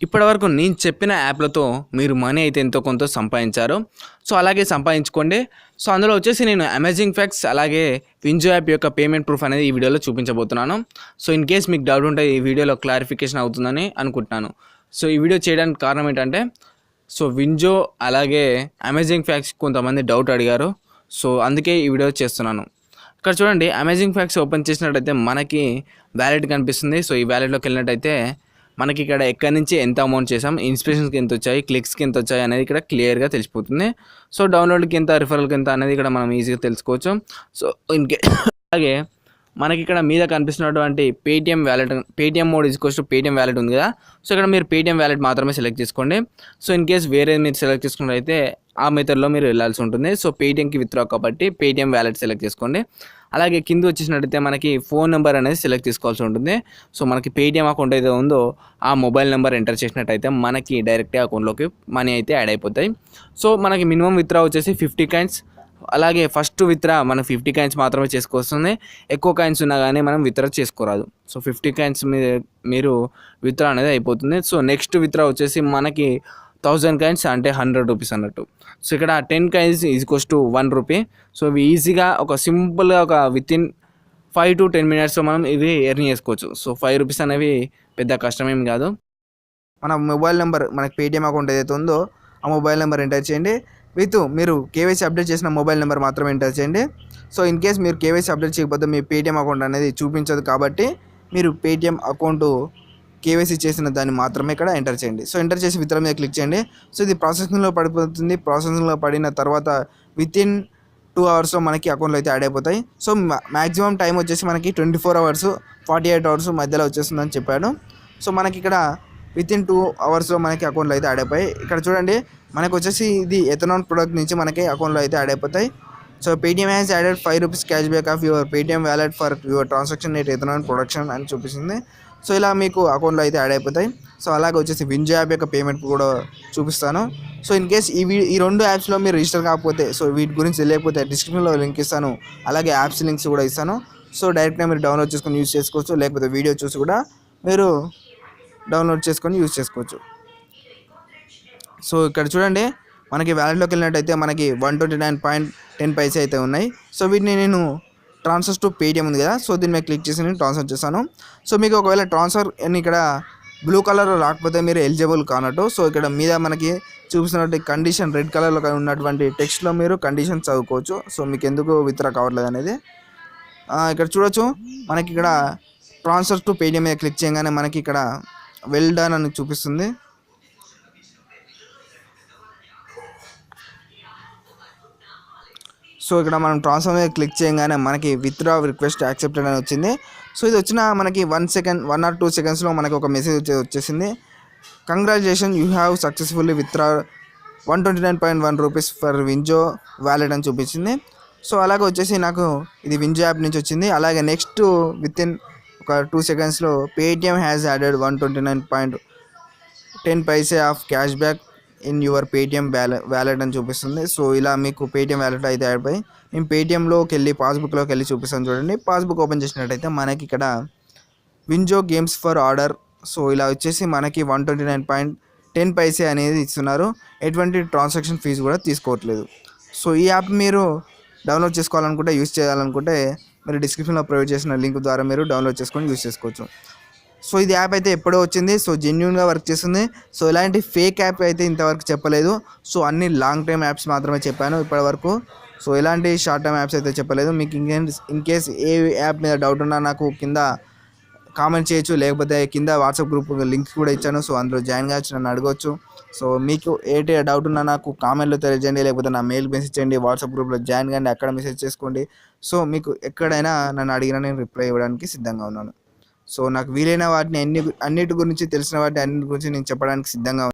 ఇప్పటివరకు నేను చెప్పిన యాప్లతో మీరు మనీ అయితే ఎంతో కొంత సంపాదించారు. సో అలాగే సంపాదించుకోండి. సో అందులో వచ్చేసి నేను అమేజింగ్ ఫ్యాక్ట్స్ అలాగే వింజో యాప్ యొక్క పేమెంట్ ప్రూఫ్ అనేది ఈ వీడియోలో చూపించబోతున్నాను. సో ఇన్ కేస్ మీకు డౌట్ ఉంటే ఈ వీడియోలో క్లారిఫికేషన్ అవుతుందని అనుకుంటున్నాను. సో ఈ వీడియో చేయడానికి కారణం ఏంటంటే సో వింజో అలాగే అమేజింగ్ ఫ్యాక్ట్స్ కొంతమంది డౌట్ అడిగారు. సో అందుకే ఈ వీడియో చేస్తున్నాను. ఇక్కడ చూడండి, అమేజింగ్ ఫ్యాక్ట్స్ ఓపెన్ చేసినట్టయితే మనకి వ్యాలెట్ కనిపిస్తుంది. సో ఈ వ్యాలెట్లోకి వెళ్ళినట్టయితే మనకి ఇక్కడ ఎక్కడి నుంచి ఎంత అమౌంట్ చేసాం, ఇన్స్పిరేషన్స్కి ఎంత వచ్చాయి, క్లిక్స్కి ఎంత వచ్చాయి అనేది ఇక్కడ క్లియర్గా తెలిసిపోతుంది. సో డౌన్లోడ్కి ఎంత, రిఫరల్కి ఎంత అనేది ఇక్కడ మనం ఈజీగా తెలుసుకోవచ్చు. సో అలాగే మనకి ఇక్కడ మీద కనిపిస్తున్నటువంటి Paytm wallet, Paytm mode equals to Paytm wallet ఉంది కదా. సో ఇక్కడ మీరు పేటిఎం వ్యాలెట్ మాత్రమే సెలెక్ట్ చేసుకోండి. సో ఇన్ కేస్ వేరే మీరు సెలెక్ట్ చేసుకున్నట్లయితే ఆ మెథడ్లో మీరు వెళ్ళాల్సి ఉంటుంది. సో పేటిఎంకి విత్డ్రా కాబట్టి పేటిఎం వ్యాలెట్ సెలెక్ట్ చేసుకోండి. అలాగే కింద వచ్చేసినట్టయితే మనకి ఫోన్ నెంబర్ అనేది సెలెక్ట్ చేసుకోవాల్సి ఉంటుంది. సో మనకి పేటిఎం అకౌంట్ అయితే ఉందో ఆ మొబైల్ నెంబర్ ఎంటర్ చేసినట్టయితే మనకి డైరెక్ట్గా అకౌంట్లోకి మనీ అయితే యాడ్ అయిపోతాయి. సో మనకి మినిమం విత్డ్రా వచ్చేసి 50 కాయిన్స్. అలాగే ఫస్ట్ విత్డ్రా మనం 50 కాయిన్స్ మాత్రమే చేసుకోవస్తుంది. ఎక్కువ కాయిన్స్ ఉన్నా కానీ మనం విత్డ్రా చేసుకోరాదు. సో 50 కాయిన్స్ మీరు విత్డ్రా అనేది అయిపోతుంది. సో నెక్స్ట్ విత్డ్రా వచ్చేసి మనకి 1000 కాయిన్స్ అంటే 100 రూపీస్ అన్నట్టు. సో ఇక్కడ 10 coins equals to 1 rupee. So ఇవి ఈజీగా ఒక సింపుల్గా ఒక వితిన్ 5 to 10 మినిట్స్లో మనం ఇవి ఎర్న్ చేసుకోవచ్చు. సో 5 రూపీస్ అనేవి పెద్ద కష్టమేమి కాదు. మన మొబైల్ నెంబర్, మనకి పేటిఎం అకౌంట్ ఏదైతే ఉందో ఆ మొబైల్ నెంబర్ ఎంటర్ చేయండి. మీరు కేవైసీ అప్డేట్ చేసిన మొబైల్ నెంబర్ మాత్రమే ఎంటర్ చేయండి. సో ఇన్ కేస్ మీరు కేవైసీ అప్డేట్ చేయకపోతే మీ పేటిఎం అకౌంట్ అనేది చూపించదు కాబట్టి మీరు పేటిఎం అకౌంట్ కేవైసీ చేసిన దాన్ని మాత్రమే ఇక్కడ ఎంటర్ చేయండి. సో ఎంటర్ చేసి విత్డ్రా మీద క్లిక్ చేయండి. సో ఇది ప్రాసెసింగ్లో పడిపోతుంది. ప్రాసెసింగ్లో పడిన తర్వాత వితిన్ 2 అవర్స్లో మనకి అకౌంట్లో అయితే యాడ్ అయిపోతాయి. సో మ్యాక్సిమం టైం వచ్చేసి మనకి 24 అవర్స్ 48 అవర్స్ మధ్యలో వచ్చేస్తుందని చెప్పాడు. సో మనకి ఇక్కడ వితిన్ 2 అవర్స్లో మనకి అకౌంట్లో అయితే యాడ్ అయిపోయాయి. ఇక్కడ చూడండి, మనకు వచ్చేసి ఇది ఎథనాల్ ప్రొడక్ట్ నుంచి మనకి అకౌంట్లో అయితే యాడ్ అయిపోతాయి. So Paytm has added 5 rupees cash back of your Paytm wallet for your transaction at ethanol production అని చూపిస్తుంది. సో ఇలా మీకు అకౌంట్లో అయితే యాడ్ అయిపోతాయి. సో అలాగే వచ్చేసి వింజో యాప్ యొక్క పేమెంట్ కూడా చూపిస్తాను. సో ఇన్ కేస్ ఈ 2 యాప్స్లో మీరు రిజిస్టర్ కాకపోతే, సో వీటి గురించి తెలియకపోతే డిస్క్రిప్షన్లో లింక్ ఇస్తాను. అలాగే యాప్స్ లింక్స్ కూడా ఇస్తాను. సో డైరెక్ట్గా మీరు డౌన్లోడ్ చేసుకొని యూజ్ చేసుకోవచ్చు. లేకపోతే వీడియో చూసి కూడా మీరు డౌన్లోడ్ చేసుకొని యూజ్ చేసుకోవచ్చు. సో ఇక్కడ చూడండి, మనకి వ్యాలెట్లోకి వెళ్ళినట్టయితే మనకి 129.10 పైసే అయితే ఉన్నాయి. సో వీటిని నేను ట్రాన్స్ఫర్స్ టు పేటిఎం ఉంది కదా, సో దీని మీద క్లిక్ చేసి నేను ట్రాన్స్ఫర్ చేస్తాను. సో మీకు ఒకవేళ ట్రాన్స్ఫర్ అని ఇక్కడ బ్లూ కలర్లో రాకపోతే మీరు ఎలిజిబుల్ కానట్టు. సో ఇక్కడ మీద మనకి చూపిస్తున్నట్టు కండిషన్ రెడ్ కలర్లో ఉన్నటువంటి టెక్స్ట్లో మీరు కండిషన్ చదువుకోవచ్చు. సో మీకు ఎందుకు విత్డ్రా కావట్లేదు అనేది ఇక్కడ చూడొచ్చు. మనకి ఇక్కడ ట్రాన్స్ఫర్ టు పేటిఎం మీద క్లిక్ చేయగానే మనకి ఇక్కడ వెల్ డన్ అని చూపిస్తుంది. సో ఇక్కడ మనం ట్రాన్స్ఫర్ మీద క్లిక్ చేయగానే మనకి విత్డ్రా రిక్వెస్ట్ యాక్సెప్టెడ్ అని వచ్చింది. సో ఇది వచ్చిన మనకి 1 or 2 సెకండ్స్లో మనకి ఒక మెసేజ్ వచ్చేసింది. Congratulation, you have successfully withdraw 129.1 rupees for WinZO wallet అని చూపించింది. సో అలాగే వచ్చేసి నాకు ఇది వింజో యాప్ నుంచి వచ్చింది. అలాగే నెక్స్ట్ వితిన్ ఒక 2 సెకండ్స్లో Paytm has added 129.10 paise of cash back in your Paytm wallet అని చూపిస్తుంది. సో ఇలా మీకు పేటిఎం వ్యాలెట్ అయితే యాడ్ అయ్యి నేను పేటిఎంలోకి వెళ్ళి పాస్బుక్లోకి వెళ్ళి చూపిస్తాను. చూడండి, పాస్బుక్ ఓపెన్ చేసినట్టయితే మనకి ఇక్కడ WinZO games for order. So ఇలా వచ్చేసి మనకి 129.10 పైసే అనేది ఇస్తున్నారు. ఎటువంటి ట్రాన్సాక్షన్ ఫీజు కూడా తీసుకోవట్లేదు. సో ఈ యాప్ మీరు డౌన్లోడ్ చేసుకోవాలనుకుంటే, యూజ్ చేయాలనుకుంటే మీరు డిస్క్రిప్షన్లో ప్రొవైడ్ చేసిన లింక్ ద్వారా మీరు డౌన్లోడ్ చేసుకొని యూజ్ చేసుకోవచ్చు. సో ఇది యాప్ అయితే ఎప్పుడో వచ్చింది. సో జెన్యూన్గా వర్క్ చేస్తుంది. సో ఇలాంటి ఫేక్ యాప్ అయితే ఇంతవరకు చెప్పలేదు. సో అన్ని లాంగ్ టైమ్ యాప్స్ మాత్రమే చెప్పాను ఇప్పటివరకు. సో ఎలాంటి షార్ట్ టైమ్ యాప్స్ అయితే చెప్పలేదు. మీకు ఇన్ కేస్ ఏ యాప్ మీద డౌట్ ఉన్నా నాకు కింద కామెంట్ చేయొచ్చు. లేకపోతే కింద వాట్సాప్ గ్రూప్ లింక్ కూడా ఇచ్చాను. సో అందులో జాయిన్ కావచ్చు, నన్ను అడగవచ్చు. సో మీకు ఏ డౌట్ ఉన్నా నాకు కామెంట్లో తెలియజేయండి. లేకపోతే నా మెయిల్ మెసేజ్ చేయండి. వాట్సాప్ గ్రూప్లో జాయిన్ కానీ అక్కడ మెసేజ్ చేసుకోండి. సో మీకు ఎక్కడైనా నన్ను అడిగినా నేను రిప్లై ఇవ్వడానికి సిద్ధంగా ఉన్నాను. సో నాకు వీలైన వాటిని అన్నిటి గురించి తెలిసిన వాటిని అన్నిటి గురించి నేను చెప్పడానికి సిద్ధంగా